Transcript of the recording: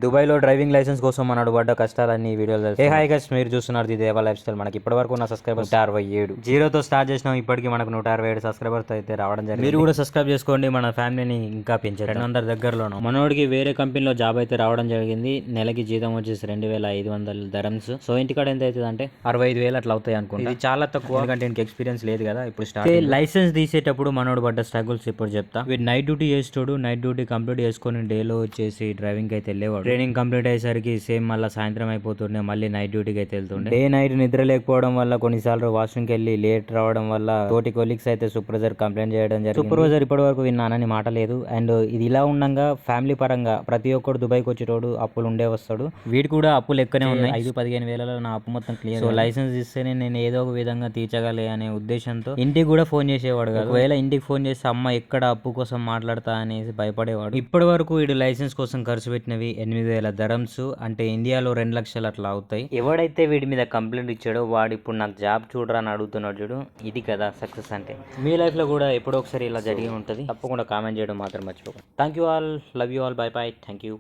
దుబాయ్లో driving licence కోసం మనడు పడ్డ కష్టాలన్నీ ఈ వీడియోలో తెలుసు. హాయ్ గైస్, మీరు చూస్తున్నారు ది దేవా లైఫ్ స్టైల్. మనకి ఇప్పటివరకు ఉన్న సబ్స్క్రైబర్స్ 167, జీరోతో స్టార్ట్ చేసినాం. ఇప్పటికి మనకు 167 సబ్స్క్రైబర్స్ అయితే రావడం జరిగింది. మీరు కూడా సబ్స్క్రైబ్ చేసుకోండి, మన ఫ్యామిలీని ఇంకా పెంచండి. 200 దగ్గరలోను మనోడికి వేరే కంపెనీలో జాబ్ అయితే రావడం జరిగింది. నెలకి జీతం వచ్చేసి 2500 దరమ్స్. సో ఇంటికాడ ఎంత అవుతుంది అంటే 65,000 అట్లా అవుతాయి అనుకుంటా. ఇది చాలా తక్కువ, ఎందుకంటే ఇంటికి ఎక్స్పీరియన్స్ లేదు కదా. ఇప్పుడు స్టార్ట్ లైసెన్స్ తీసేటప్పుడు మనోడు పడ్డ స్ట్రగుల్స్ ఇప్పుడు చెప్తా. వీడు నైట్ డ్యూటీ చేస్తాడు. నైట్ డ్యూటీ కంప్లీట్ చేసుకొని డేలో వచ్చేసి డ్రైవింగ్ అయితే వెళ్ళేవాడు. ట్రైనింగ్ కంప్లీట్ అయ్యేసరికి సేమ్ మళ్ళీ సాయంత్రం అయిపోతుండే, మళ్ళీ నైట్ డ్యూటీకి అయితే వెళ్తుండే. డే నైట్ నిద్ర లేకపోవడం వల్ల కొన్నిసార్లు వాష్రూమ్కి వెళ్ళి లేట్ రావడం వల్ల తోటి కొలీగ్స్ అయితే సూపర్వైజర్ కంప్లైంట్ చేయడం జరిగింది. సూపర్వైజర్ ఇప్పటి వరకు విన్నానని మాట లేదు. అండ్ ఇది ఇలా ఉండగా ఫ్యామిలీ పరంగా ప్రతి ఒక్కడు దుబాయ్కి వచ్చేటోడు అప్పులు ఉండే వస్తాడు. వీడు కూడా అప్పులు ఎక్కువనే ఉన్నాయి. 5-15 వేలలో నా అప్పు మొత్తం క్లియర్. సో లైసెన్స్ ఇస్తేనే నేను ఏదో ఒక విధంగా తీర్చగలే అనే ఉద్దేశంతో ఇంటికి కూడా ఫోన్ చేసేవాడు కాదు. ఒకవేళ ఇంటికి ఫోన్ చేసి అమ్మ ఎక్కడ అప్పు కోసం మాట్లాడతా అనేసి భయపడేవాడు. ఇప్పటి వరకు వీడు లైసెన్స్ కోసం ఖర్చు పెట్టినవి 8,000 దరమ్స్, అంటే ఇండియాలో 2 లక్షలు అట్లా అవుతాయి. ఎవడైతే వీడి మీద కంప్లైంట్ ఇచ్చాడో వాడు ఇప్పుడు నాకు జాబ్ చూడరా అని అడుగుతున్నాడు చూడు. ఇది కదా సక్సెస్ అంటే. మీ లైఫ్ లో కూడా ఎప్పుడో ఒకసారి ఇలా జరిగి ఉంటుంది. తప్పకుండా కామెంట్ చేయడం మాత్రం మర్చిపోకండి. Thank you all, love you all, by by, thank you.